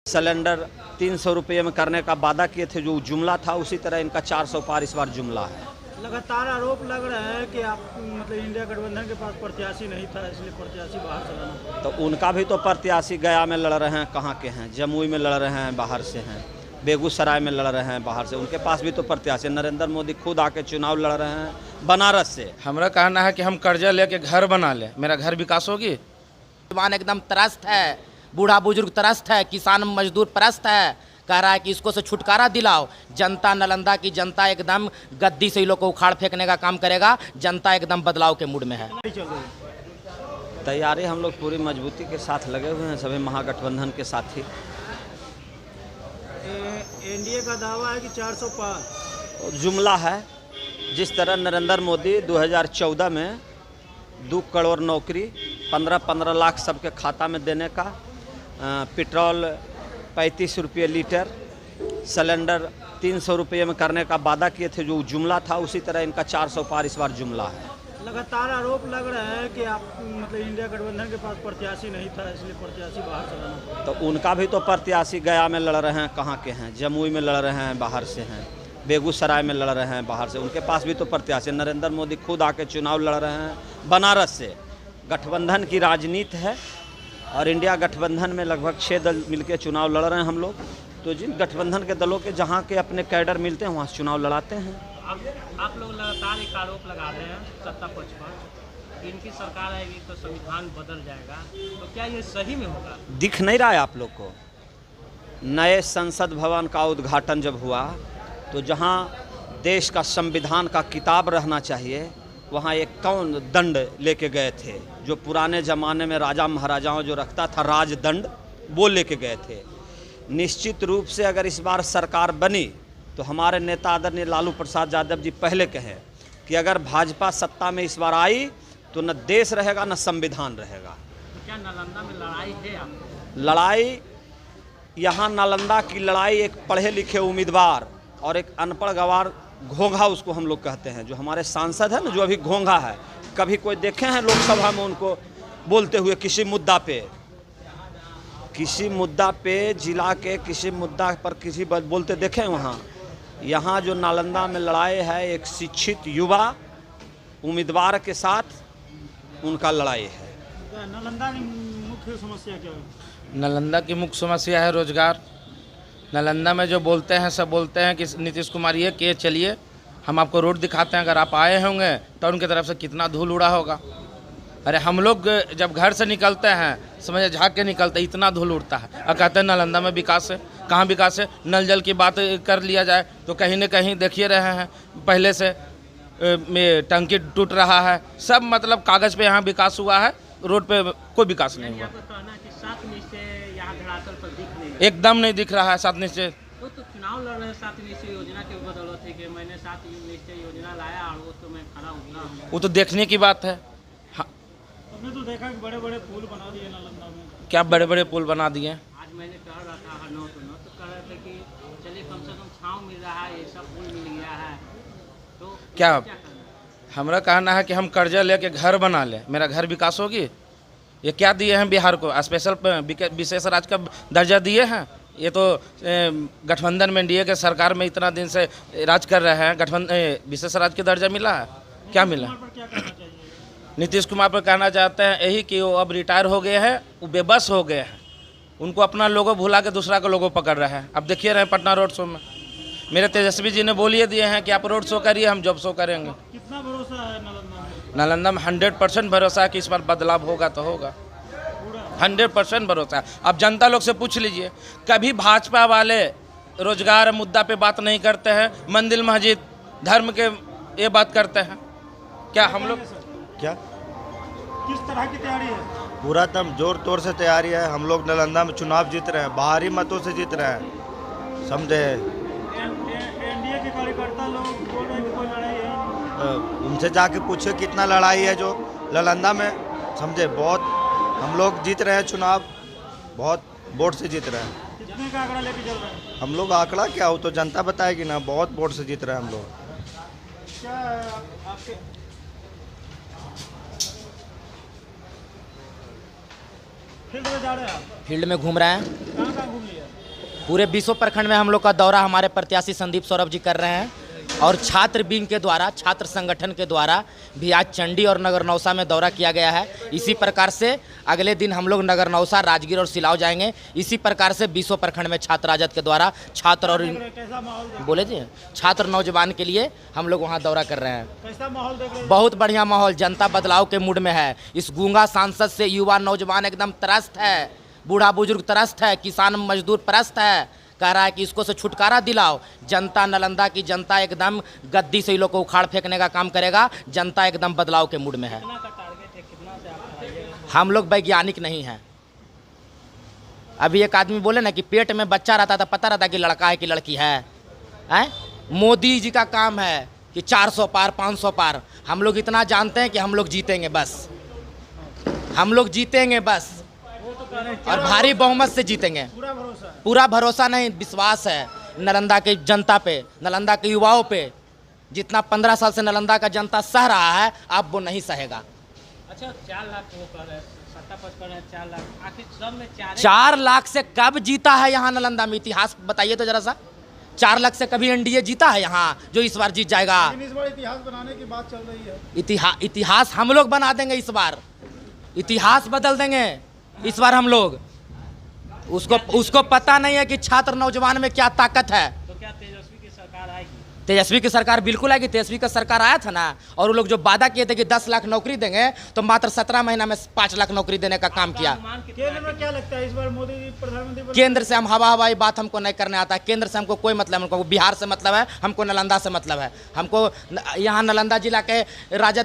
Cylinder 300 रुपये में करने का वादा किए थे, जो जुमला था उसी तरह इनका 400 पार इस बार जुमला है। लगातार आरोप लग रहा है कि आप मतलब इंडिया गठबंधन के पास प्रत्याशी नहीं था, इसलिए प्रत्याशी बाहर चलाना पड़ा। तो उनका भी तो प्रत्याशी गया में लड़ रहे हैं, कहाँ के हैं, जमुई में लड़ रहे हैं, बाहर से हैं, बेगूसराय में लड़ रहे हैं बाहर से, उनके पास भी तो प्रत्याशी। नरेंद्र मोदी खुद आके चुनाव लड़ रहे हैं बनारस से। हमारा कहना है कि हम कर्जा लेके घर बना ले, मेरा घर विकास होगी। जवान एकदम त्रस्त है, बूढ़ा बुजुर्ग त्रस्त है, किसान मजदूर त्रस्त है, कह रहा है कि इसको से छुटकारा दिलाओ। जनता, नालंदा की जनता एकदम गद्दी से ही लोग को उखाड़ फेंकने का काम करेगा। जनता एकदम बदलाव के मूड में है। तैयारी हम लोग पूरी मजबूती के साथ लगे हुए हैं, सभी महागठबंधन के साथी। एनडीए का दावा है कि 400 पार। जुमला है। जिस तरह नरेंद्र मोदी 2014 में 2 करोड़ नौकरी, 15-15 लाख सबके खाता में देने का, पेट्रोल 35 रुपये लीटर, सिलेंडर 300 रुपये में करने का वादा किए थे, जो जुमला था उसी तरह इनका 400 पार इस बार जुमला है। लगातार आरोप लग रहा है कि आप मतलब इंडिया गठबंधन के पास प्रत्याशी नहीं था, इसलिए प्रत्याशी बाहर चलाना पड़ा। तो उनका भी तो प्रत्याशी गया में लड़ रहे हैं, कहाँ के हैं, जमुई में लड़ रहे हैं, बाहर से हैं, बेगूसराय में लड़ रहे हैं बाहर से, उनके पास भी तो प्रत्याशी। नरेंद्र मोदी खुद आके चुनाव लड़ रहे हैं बनारस से। गठबंधन की राजनीति है और इंडिया गठबंधन में लगभग 6 दल मिलकर चुनाव लड़ रहे हैं हम लोग। तो जिन गठबंधन के दलों के जहाँ के अपने कैडर मिलते हैं वहाँ से चुनाव लड़ाते हैं। आप लोग लगातार एक आरोप लगा रहे हैं सत्ता पक्ष पर, इनकी सरकार आएगी तो संविधान बदल जाएगा, तो क्या ये सही में होगा? दिख नहीं रहा है आप लोग को? नए संसद भवन का उद्घाटन जब हुआ तो जहाँ देश का संविधान का किताब रहना चाहिए, वहाँ एक कौन दंड लेके गए थे? जो पुराने ज़माने में राजा महाराजाओं जो रखता था राजदंड, वो लेके गए थे। निश्चित रूप से अगर इस बार सरकार बनी तो हमारे नेता आदरणीय लालू प्रसाद यादव जी पहले कहे कि अगर भाजपा सत्ता में इस बार आई तो न देश रहेगा न संविधान रहेगा। तो क्या नालंदा में लड़ाई है आपको? लड़ाई यहाँ नालंदा की लड़ाई एक पढ़े लिखे उम्मीदवार और एक अनपढ़ गवार घोंघा, उसको हम लोग कहते हैं, जो हमारे सांसद है ना, जो अभी घोंघा है। कभी कोई देखे हैं लोकसभा में उनको बोलते हुए किसी मुद्दा पे जिला के किसी मुद्दा पर किसी बोलते देखें? वहाँ यहाँ जो नालंदा में लड़ाई है एक शिक्षित युवा उम्मीदवार के साथ उनका लड़ाई है। नालंदा की मुख्य समस्या क्या है? नालंदा की मुख्य समस्या है रोजगार। नालंदा में जो बोलते हैं सब बोलते हैं कि नीतीश कुमार ये किए, चलिए हम आपको रोड दिखाते हैं, अगर आप आए होंगे तो उनकी तरफ से कितना धूल उड़ा होगा। अरे हम लोग जब घर से निकलते हैं, समझे झाँक के निकलते, इतना धूल उड़ता है और कहते हैं नालंदा में विकास है। कहाँ विकास है? नल जल की बात कर लिया जाए तो कहीं न कहीं देखिए रहे हैं पहले से में टंकी टूट रहा है, सब मतलब कागज़ पे यहाँ विकास हुआ है, रोड पे कोई विकास नहीं हुआ। एकदम नहीं दिख रहा है 7 निश्चय। तो चुनाव लड़ रहे 7 निश्चय योजना के बदौलत है कि मैंने 7 निश्चय योजना लाया और वो तो मैं खड़ा उतरा हूँ। वो तो देखने की बात है। हमने तो देखा कि बड़े बड़े पुल बना दिए नालंदा में। क्या बड़े बड़े पुल बना दिए? आज मैंने कह रहा था हर 9 तो कह रहे थे कि चलिए कम से कम छाँव मिल रहा है, ये सब पुल मिल गया है, तो क्या हमारा कहना है कि हम कर्जा लेके घर बना ले, मेरा घर विकास होगी। ये क्या दिए हैं बिहार को? स्पेशल विशेष राज्य का दर्जा दिए हैं। ये तो गठबंधन में एनडीए के सरकार में इतना दिन से राज कर रहे हैं, गठबंधन विशेष राज्य का दर्जा मिला है? क्या मिला? नीतीश कुमार पर कहना चाहते हैं यही कि वो अब रिटायर हो गए हैं, वो बेबस हो गए हैं, उनको अपना लोगो भुला के दूसरा का लोगो पकड़ रहे हैं। अब देखिए रहे पटना रोड शो में मेरे तेजस्वी जी ने बोलिए दिए हैं कि आप रोड शो करिए, हम जॉब शो करेंगे। कितना भरोसा है नालंदा में? नालंदा में 100% भरोसा है कि इस बार बदलाव होगा तो होगा। 100% भरोसा है। अब जनता लोग से पूछ लीजिए, कभी भाजपा वाले रोजगार मुद्दा पे बात नहीं करते हैं, मंदिर मस्जिद धर्म के ये बात करते हैं क्या? हम लोग क्या किस तरह की तैयारी है? पूरा दम जोर तोर से तैयारी है। हम लोग नालंदा में चुनाव जीत रहे हैं, बाहरी मतों से जीत रहे हैं, समझे? एनडीए के कार्यकर्ता लोग बोल रहे हैं कि कोई लड़ाई है। उनसे जाके पूछे कितना लड़ाई है जो नालंदा में, समझे? बहुत हम लोग जीत रहे हैं चुनाव, बहुत वोट से जीत रहे हैं। कितने का आंकड़ा लेके चल रहे हैं? हम लोग आंकड़ा क्या हो तो जनता बताएगी ना, बहुत वोट से जीत रहे हैं हम लोग। क्या आपके फील्ड में जा रहे हैं? आप फील्ड में घूम रहे हैं। कहाँ घूम लिया? पूरे 20 प्रखंड में हम लोग का दौरा हमारे प्रत्याशी संदीप सौरभ जी कर रहे हैं और छात्र विंग के द्वारा, छात्र संगठन के द्वारा भी आज चंडी और नगर नौसा में दौरा किया गया है। इसी प्रकार से अगले दिन हम लोग नगर नौसा, राजगीर और सिलाव जाएंगे। इसी प्रकार से 20 प्रखंड में छात्र राजद के द्वारा छात्र और कैसा माहौल बोले जी छात्र नौजवान के लिए हम लोग वहाँ दौरा कर रहे हैं। कैसा माहौल देख रहे हैं? बहुत बढ़िया माहौल, जनता बदलाव के मूड में है। इस गूंगा सांसद से युवा नौजवान एकदम त्रस्त है, बूढ़ा बुजुर्ग त्रस्त है, किसान मजदूर त्रस्त है। कह रहा है कि इसको से छुटकारा दिलाओ। जनता, नालंदा की जनता एकदम गद्दी से इन लोग को उखाड़ फेंकने का काम करेगा। जनता एकदम बदलाव के मूड में है। कितना का टारगेट है, कितना से आप बढ़ाइएगा? हम लोग वैज्ञानिक नहीं हैं। अभी एक आदमी बोले ना कि पेट में बच्चा रहता था, पता रहता कि लड़का है कि लड़की है। मोदी जी का काम है कि 400 पार 500 पार। हम लोग इतना जानते हैं कि हम लोग जीतेंगे, बस हम लोग जीतेंगे बस, और भारी बहुमत से जीतेंगे। पूरा भरोसा है। पूरा भरोसा नहीं, विश्वास है नालंदा की जनता पे, नालंदा के युवाओं पे। जितना 15 साल से नालंदा का जनता सह रहा है, अब वो नहीं सहेगा। अच्छा 4 लाख वो कर रहे हैं, सत्ता पक्ष कर रहे हैं 4 लाख, आखिर सब में 4 लाख से कब जीता है यहाँ नालंदा में? इतिहास बताइए तो जरा सा। 4 लाख से कभी एनडीए जीता है यहाँ जो इस बार जीत जाएगा? लेकिन इस बार इतिहास बनाने की बात चल रही है। इतिहास हम लोग बना देंगे इस बार, इतिहास बदल देंगे इस बार हम लोग। उसको पता नहीं है कि छात्र नौजवान में क्या ताकत है। तो क्या तेजस्वी की सरकार आएगी? तेजस्वी की सरकार बिल्कुल आएगी। तेजस्वी का सरकार आया था ना, और वो लोग जो वादा किए थे कि 10 लाख नौकरी देंगे, तो मात्र 17 महीना में 5 लाख नौकरी देने का काम किया। अनुमान कितना केंद्र में क्या लगता है इस बार मोदी जी प्रधानमंत्री बने? केंद्र से हम हवाई बात हमको नहीं करने आता है। केंद्र से हमको कोई मतलब, हमको बिहार से मतलब है, हमको नालंदा से मतलब है। हमको यहाँ नालंदा जिला के राजद